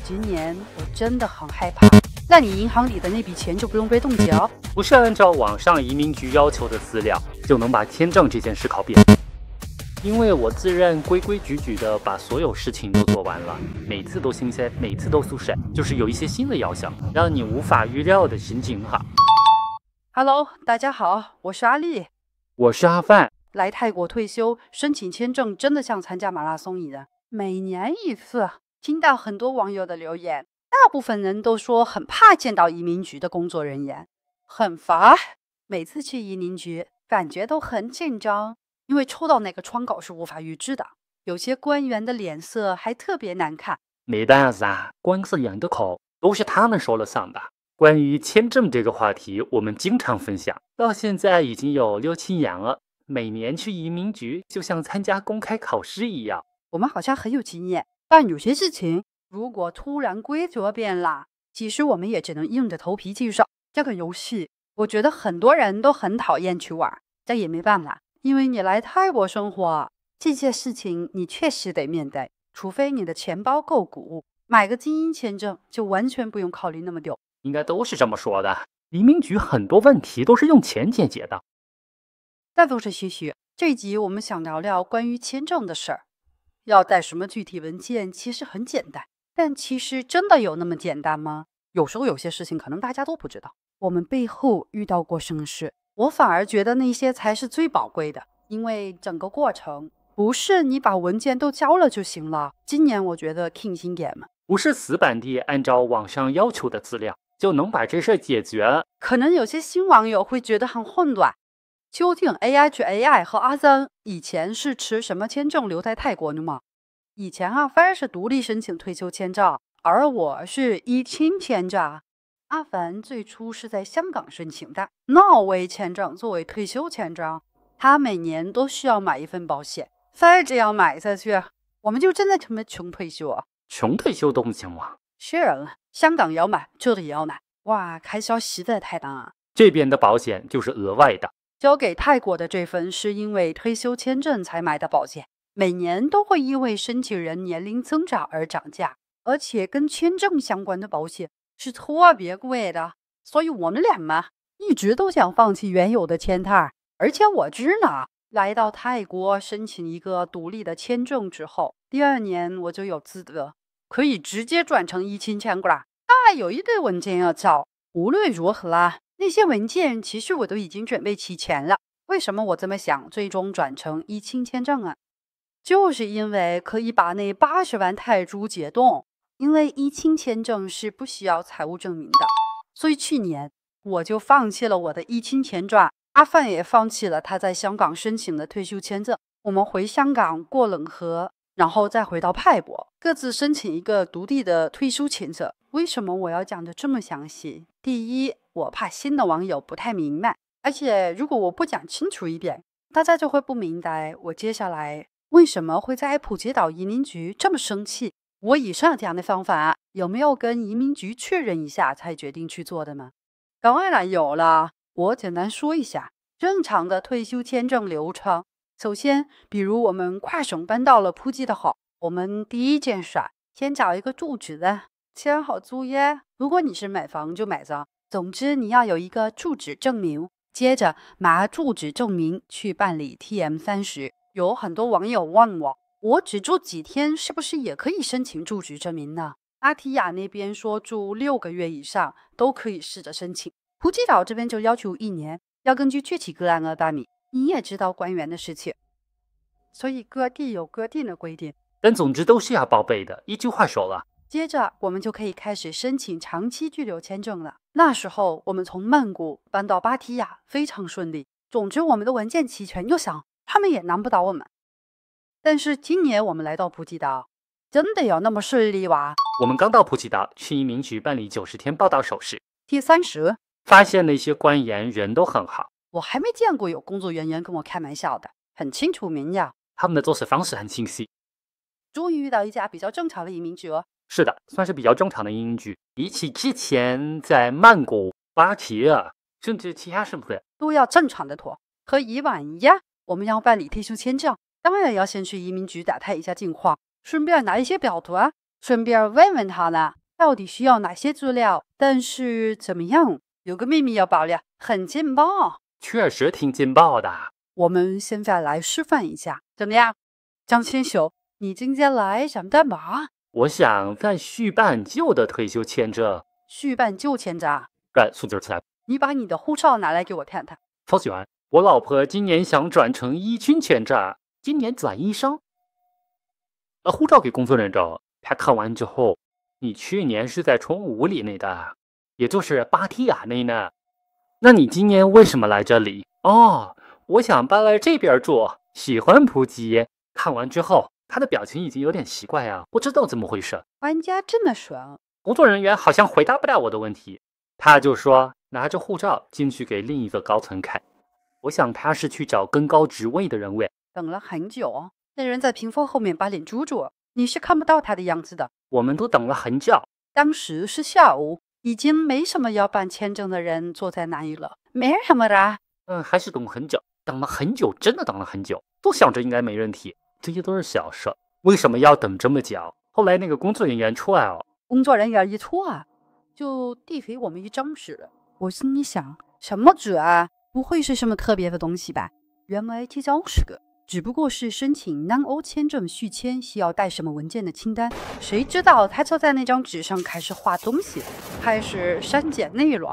今年我真的很害怕，那你银行里的那筆錢就不用被凍結。不是按照網上移民局要求的資料就能把簽證這件事搞定。因為我自認規規矩矩的把所有事情都做完了，每次都新鮮，每次都速審，就是有一些新的要項，讓你無法預料的心情哈。Hello， 大家好，我是阿麗，我是阿范。來泰國退休申請簽證真的像參加馬拉松一樣，每年一次。聽到很多網友的留言，大部分人都說很怕見到移民局的工作人員，很煩。每次去移民局感覺都很緊張，因為抽到哪個窗口是無法預知的，有些官員的臉色還特別難看。沒辦法，官司人的口都是他們說了算的。關於簽證這個話題，我們經常分享，到現在已經有6-7年了。每年去移民局就像參加公開考試一樣。我們好像很有經驗，但有些事情如果突然規則變了，其實我們也只能硬着頭皮繼續。這個遊戲我覺得很多人都很討厭去玩，但也沒辦法，因為你來泰國生活，這些事情你確實得面對，除非你的錢包夠鼓，買個精英簽證就完全不用考慮那麼久。應該都是這麼說的，移民局很多問題都是用錢解決的。但都是虛虛。這一集我們想聊聊關於簽證的事兒，要帶什麼具體文件其實很簡單，但其實真的有那麼簡單嗎？有時候有些事情可能大家都不知道，我們背後遇到過什麼事，我反而覺得那些才是最寶貴的，因為整個過程不是你把文件都交了就行了。今年我覺得慶幸點嘛，不是死板地按照網上要求的資料就能把這事解決。可能有些新網友會覺得很混亂，究竟 AI 和阿森以前是持什麼簽證留在泰國的嗎？以前阿凡是獨立申請退休簽證，而我是依親簽證。阿凡最初是在香港申請的挪威簽證作為退休簽證，他每年都需要買一份保險，再這樣買下去，我們就真的成為窮退休啊！窮退休都不行嗎？是啊，香港要買，這裡也要買，哇，開銷實在太大啊！這邊的保險就是額外的。交給泰國的這份是因為退休簽證才買的保險，每年都會因為申請人年齡增長而漲價，而且跟簽證相關的保險是特別貴的，所以我們倆嘛一直都想放棄原有的簽證。而且我知道，來到泰國申請一個獨立的簽證之後，第2年我就有資格可以直接轉成依親簽證了。有一堆文件要交，無論如何啦，那些文件其實我都已經準備齊全了。為什麼我這麼想最終轉成依親簽證啊？就是因為可以把那80萬泰銖解凍，因為依親簽證是不需要財務證明的，所以去年我就放棄了我的依親簽證，阿范也放棄了他在香港申請的退休簽證。我們回香港過冷河，然後再回到泰國，各自申請一個獨立的退休簽證。為什麼我要講得這麼詳細？第一，我怕新的網友不太明白，而且如果我不講清楚一點，大家就會不明白我接下來為什麼會在普吉島移民局這麼生氣。我以上講的方法有沒有跟移民局確認一下才決定去做的嗎？當然有了，我簡單說一下正常的退休簽證流程。首先，比如我們跨省搬到了普吉島，我們第一件事先找一個住址的，簽好租約。如果你是買房就買房，總之你要有一個住址證明。接着拿住址證明去辦理 TM30。有很多網友問我只住幾天是不是也可以申請住址證明呢？阿提亞那邊說住6個月以上都可以試着申請，普吉島這邊就要求1年，要根據具體個案而辦理。你也知道官員的事情，所以各地有各地的規定，但總之都是要報備的，一句話說了。接着我們就可以開始申請長期居留簽證了。那時候我們從曼谷搬到芭提雅非常順利，總之我們的文件齊全又想他們也難不倒我們。但是今年我們來到普吉島，真的有那麼順利嗎？我們剛到普吉島，去移民局辦理90天報到手續。T30發現那些官員人都很好，我還沒見過有工作人員跟我開玩笑的，很清楚明了，他們的做事方式很清晰。終於遇到一家比較正常的移民局了。是的，算是比較正常的移民局，比起之前在曼谷、芭提雅甚至其他是不是都要正常的多。和以往一樣，我們要辦理退休簽證，當然要先去移民局打探一下近況，順便拿一些表格，順便問問他呢，到底需要哪些資料？但是怎麼樣？有個秘密要爆料，很勁爆。確實挺勁爆的。我們現在來示範一下，怎麼樣？張先生，你今天來想幹嘛？我想再續辦舊的退休簽證。續辦舊簽證？數字出來。你把你的護照拿來給我看看。曹喜元，我老婆今年想轉成醫軍簽證，今年轉醫生。護照給工作人員照，他看完之後，你去年是在崇武里內的，也就是芭提雅內呢。那你今年為什麼來這裡？哦，我想搬來這邊住，喜歡普吉。看完之後，他的表情已經有點奇怪啊，不知道怎麼回事。玩家這麼爽。工作人員好像回答不了我的問題，他就說拿着護照進去給另一個高層看。我想他是去找更高職位的人位。等了很久，那人在屏風後面把臉遮住，你是看不到他的樣子的。我們都等了很久。當時是下午，已經沒什麼要辦簽證的人坐在那裡了，沒什麼的。還是等很久，等了很久，真的等了很久，都想着應該沒問題，這些都是小事，為什麼要等這麼久？後來那個工作人員出來了，工作人員一出來就遞給我們一張紙。我心裡想，什麼紙啊？不會是什麼特別的東西吧？原來這張是個，只不過是申請南歐簽證續簽需要帶什麼文件的清單。誰知道他就在那張紙上開始畫東西，開始刪減內容。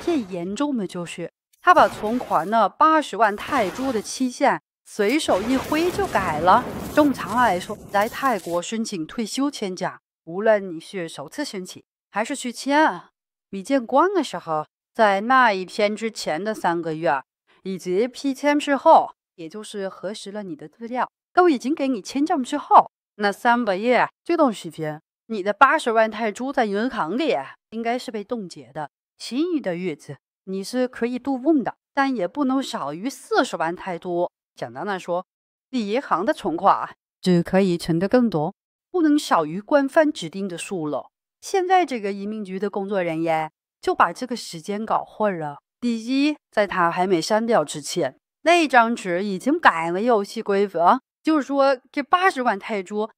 最嚴重的就是他把存款的80萬泰銖的期限隨手一揮就改了。正常來說，在泰國申請退休簽證，無論你是首次申請還是續簽，筆見光的時候，在那一天之前的3個月，以及批簽之後，也就是核實了你的資料，都已經給你簽證之後，那3個月這段時間，你的80萬泰銖在銀行裡應該是被凍結的。其餘的日子你是可以度用的，但也不能少於40萬泰銖。簡單來說，銀行的存款只可以存得更多，不能少於官方指定的數了。現在這個移民局的工作人員就把這個時間搞混了。第一，在他還沒刪掉之前，那張紙已經改了遊戲規則，就是說這80萬泰銖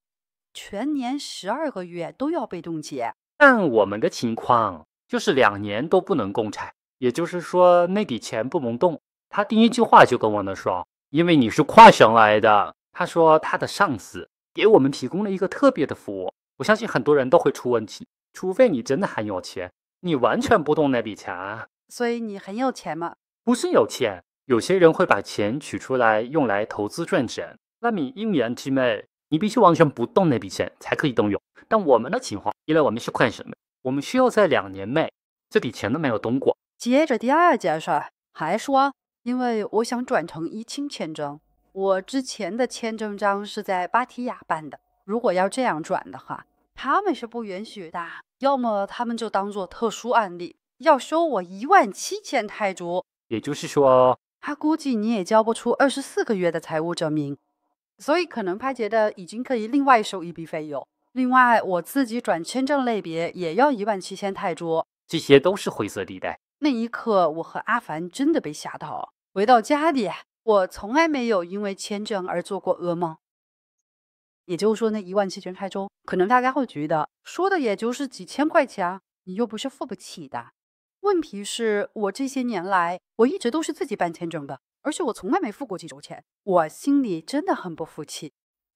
全年12個月都要被凍結。但我們的情況就是2年都不能共產，也就是說那筆錢不能動。他第一句話就跟我們說，因為你是跨省來的，他說他的上司給我們提供了一個特別的服務。我相信很多人都會出問題，除非你真的很有錢，你完全不動那筆錢。所以你很有錢嗎？不是有錢，有些人會把錢取出來用來投資賺錢，那你1年之內你必須完全不動那筆錢才可以動用。但我們的情況，因為我們是跨省的，我們需要在2年內這筆錢都沒有動過。接着第二件事還說，因為我想轉成醫青簽證，我之前的簽證章是在芭提雅辦的，如果要這樣轉的話，他們是不允許的，要麼他們就當做特殊案例，要收我17000泰銖。也就是說，他估計你也交不出24個月的財務證明，所以可能他覺得已經可以另外收一筆費用。另外，我自己轉簽證類別也要17000泰銖，這些都是灰色地帶。那一刻，我和阿凡真的被嚇到。回到家裡，我從來沒有因為簽證而做過噩夢。也就是說，那17000泰銖，可能大家會覺得說的也就是幾千塊錢，你又不是付不起的。問題是我這些年來，我一直都是自己辦簽證的，而且我從來沒付過這種錢，我心裡真的很不服氣。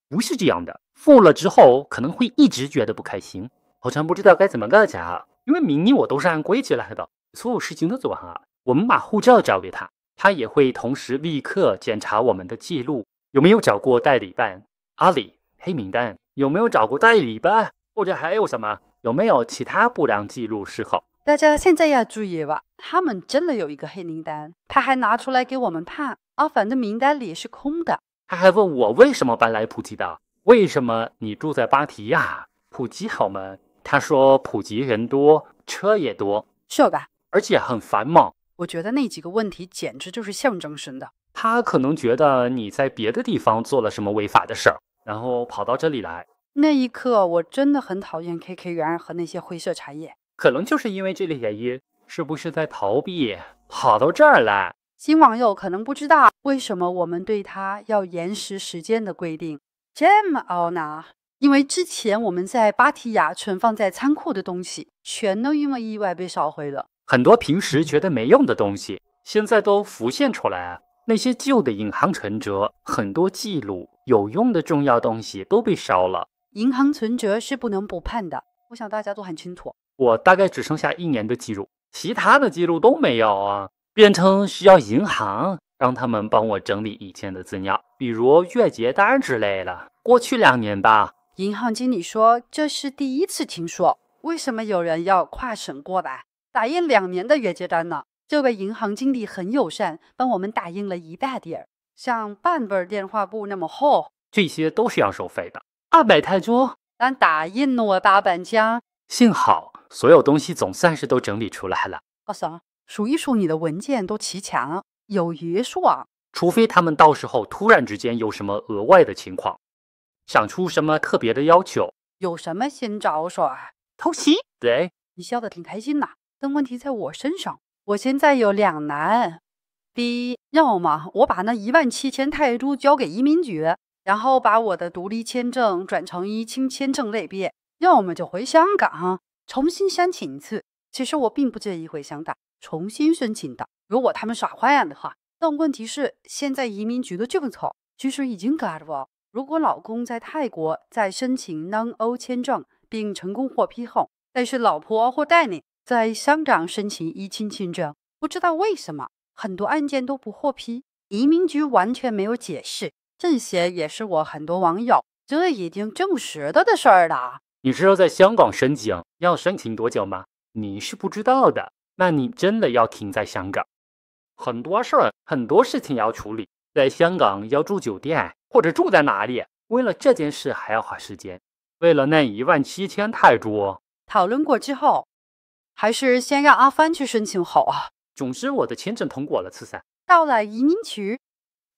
不是這樣的，付了之後可能會一直覺得不開心，好像不知道該怎麼個講，因為明明我都是按規矩來的，所有事情都做完了。我們把護照交給他，他也會同時立刻檢查我們的記錄，有沒有找過代理辦、阿里、黑名單，有沒有找過代理辦，或者還有什麼，有沒有其他不良記錄事後。大家現在要注意吧，他們真的有一個黑名單，他還拿出來給我們看，阿凡的名單裡是空的。他還問我為什麼搬來普吉的，為什麼你住在芭提雅？普吉好嗎？他說普吉人多，車也多，是吧？而且很繁忙。我覺得那幾個問題簡直就是象徵性的。他可能覺得你在別的地方做了什麼違法的事兒，然後跑到這裡來。那一刻我真的很討厭 KK 園和那些灰色產業。可能就是因為這類原因，是不是在逃避跑到這兒來？新網友可能不知道為什麼我們對他要延時時間的規定這麼懊惱。因為之前我們在芭提雅存放在倉庫的東西，全都因為意外被燒毀了。很多平時覺得沒用的東西，現在都浮現出來。那些舊的銀行存摺，很多記錄，有用的重要東西都被燒了。銀行存摺是不能補判的，我想大家都很清楚。我大概只剩下1年的記錄，其他的記錄都沒有啊，變成需要銀行讓他們幫我整理以前的資料，比如月結單之類的。過去2年吧。銀行經理說這是第一次聽說，為什麼有人要跨省過來打印2年的月結單呢？這位銀行經理很友善，幫我們打印了一大疊，像半本電話簿那麼厚。這些都是要收費的，200泰銖。但打印了我8本獎。幸好所有東西總算是都整理出來了。老嫂，數一數你的文件都齊全，有約束啊。除非他們到時候突然之間有什麼額外的情況，想出什麼特別的要求。有什麼新招數？偷襲？對，你笑得挺開心吶，但問題在我身上。我現在有2難：第一，要麼我把那17000泰銖交給移民局，然後把我的獨立簽證轉成移青簽證類別；要麼就回香港重新申請一次。其實我並不介意回香港重新申請的，如果他們耍壞的話。但問題是，現在移民局的政策其實已經改了。如果老公在泰國再申請 Non-O 簽證並成功獲批後，但是老婆或代理在香港申請移青簽證，不知道為什麼很多案件都不獲批，移民局完全沒有解釋。這些也是我很多網友這已經證實的事兒了。你知道在香港申請要申請多久嗎？你是不知道的，那你真的要停在香港。很多事情要處理，在香港要住酒店或者住在哪裡，為了這件事還要花時間，為了那17000泰銖。討論過之後，還是先讓阿帆去申請好啊。總之我的簽證通過了，慈善。到了移民局，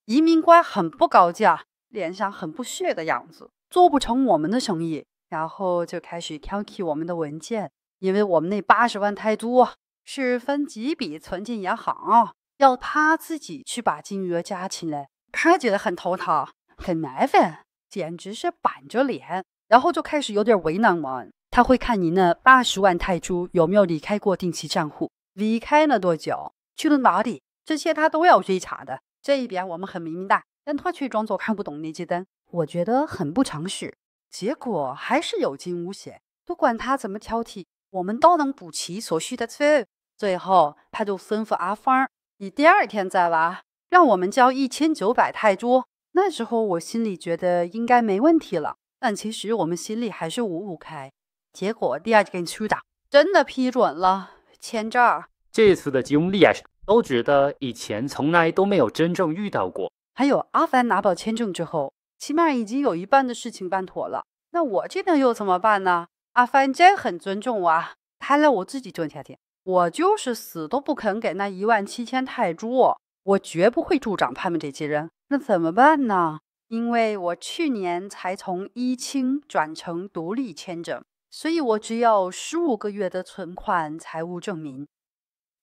移民官很不高興，臉上很不屑的樣子，做不成我們的生意，然後就開始挑剔我們的文件，因為我們那80萬泰銖是分幾筆存進銀行，要他自己去把金額加起來，他覺得很頭疼，很麻煩，簡直是板着臉，然後就開始有點為難我。他會看你那80萬泰銖有沒有離開過定期賬戶，離開了多久，去了哪裡，這些他都要追查的。這一邊我們很明白，但他卻裝作看不懂那些單，我覺得很不常識。結果還是有驚無險，不管他怎麼挑剔，我們都能補齊所需的費。最後他就吩咐阿芳，你第2天再來，讓我們交1900泰銖。那時候我心裡覺得應該沒問題了，但其實我們心裡還是五五開。結果第2天去的真的批准了簽證。這次的經歷都覺得以前從來都沒有真正遇到過。還有阿帆拿到簽證之後，起碼已經有一半的事情辦妥了，那我這邊又怎麼辦呢？阿帆真很尊重我，他讓我自己賺錢，我就是死都不肯給那17000泰銖，我絕不會助長他們這些人。那怎麼辦呢？因為我去年才從移青轉成獨立簽證，所以我只有15個月的存款財務證明，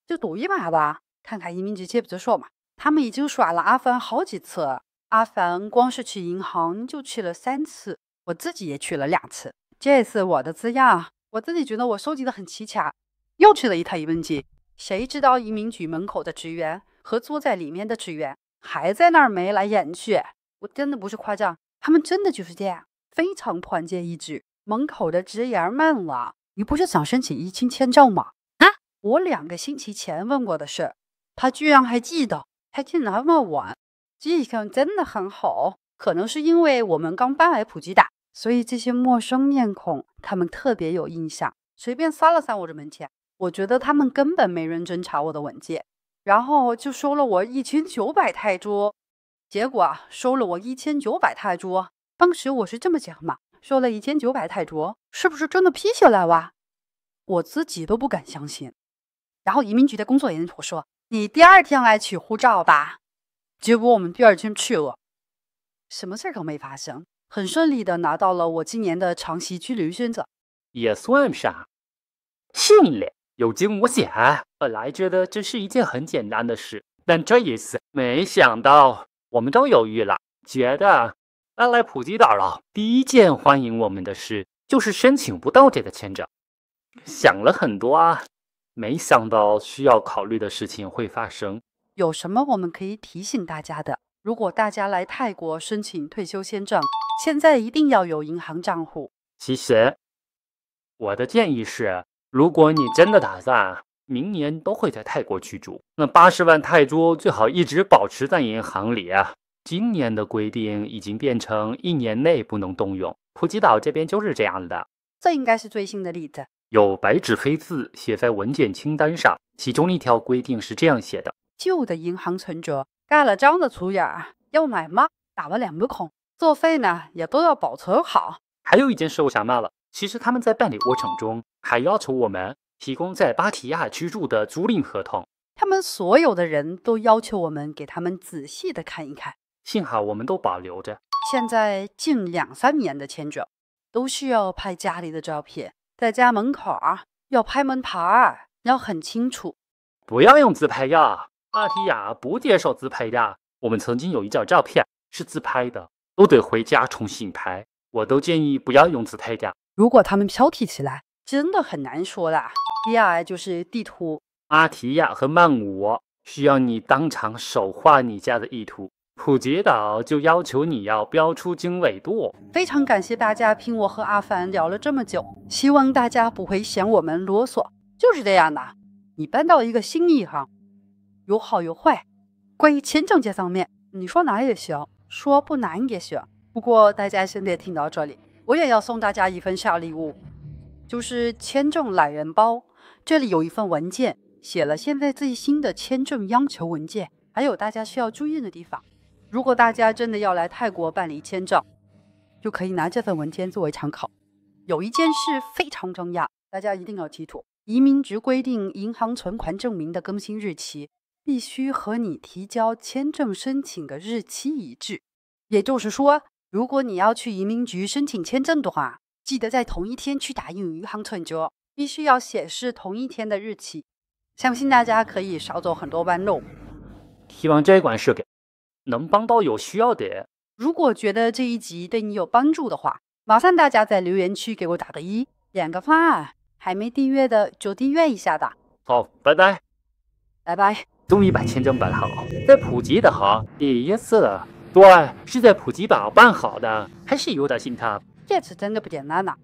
就賭一把吧，看看移民局接不接受嘛。他們已經耍了阿帆好幾次，阿帆光是去銀行就去了3次，我自己也去了2次。這次我的資料，我自己覺得我收集得很齊全，又去了一趟移民局。誰知道移民局門口的職員和坐在裡面的職員還在那兒眉來眼去，我真的不是誇張，他們真的就是這樣，非常團結一致。門口的職員問了，你不是想申請移青簽證嗎？啊，我2個星期前問過的事，他居然還記得，還記那麼晚，記性真的很好。可能是因為我們剛搬來普吉島，所以這些陌生面孔他們特別有印象。隨便翻了翻我的文件，我覺得他們根本沒認真查我的文件，然後就收了我1900泰銖。結果收了我1900泰銖，當時我是這麼講嘛，收了1900泰銖，是不是真的批下來哇？我自己都不敢相信。然後移民局的工作人員說，你第2天來取護照吧。結果我們第2天去了，什麼事都沒發生，很順利的拿到了我今年的長期居留簽證。也算不上幸运，有驚無險。本來覺得這是一件很簡單的事，但這一次沒想到我們都猶豫了，覺得來普吉島了，第一件歡迎我們的事就是申請不到这個簽證。想了很多啊，沒想到需要考慮的事情會發生。有什麼我們可以提醒大家的？如果大家來泰國申請退休簽證，現在一定要有銀行賬戶。其實我的建議是，如果你真的打算明年都會在泰國居住，那80萬泰銖最好一直保持在銀行裡啊。今年的規定已經變成1年內不能動用，普吉島這邊就是這樣的。這應該是最新的例子，有白紙黑字寫在文件清單上，其中一條規定是這樣寫的：舊的銀行存折蓋了章的粗眼，要買嗎？打了2個孔，作廢呢也都要保存好。還有一件事我想罵了，其實他們在辦理過程中還要求我們提供在芭提雅居住的租賃合同，他們所有的人都要求我們給他們仔細的看一看。幸好我們都保留着。現在近2-3年的簽證都需要拍家裡的照片，在家門口要拍門牌，要很清楚。不要用自拍呀，芭提雅不接受自拍呀。我們曾經有一張照片是自拍的，都得回家重新拍。我都建議不要用自拍呀。如果他們挑剔起來，真的很難說的。第二就是地圖，芭提雅和曼谷需要你當場手畫你家的意圖，普吉島就要求你要標出經緯度。非常感謝大家聽我和阿凡聊了這麼久，希望大家不會嫌我們囉嗦。就是這樣的，你搬到一個新銀行，有好有壞。關於簽證這方面，你說難也行，說不難也行。不過大家現在聽到這裡，我也要送大家一份小禮物，就是簽證懶人包。這裡有一份文件，寫了現在最新的簽證要求文件，還有大家需要注意的地方。如果大家真的要來泰國辦理簽證，就可以拿這份文件作為參考。有一件事非常重要，大家一定要記住：移民局規定，銀行存款證明的更新日期必須和你提交簽證申請的日期一致。也就是說，如果你要去移民局申請簽證的話，記得在同一天去打印銀行存折，必須要顯示同一天的日期。相信大家可以少走很多彎路。希望這款事能幫到有需要的。如果覺得這一集對你有幫助的話，麻煩大家在留言區給我打個1，點個讚，還沒訂閱的就訂閱一下吧。好，拜拜。拜拜。終於把簽證辦好，在普吉島第一次了。對，是在普吉島辦好的，還是有點心疼。這次真的不簡單了。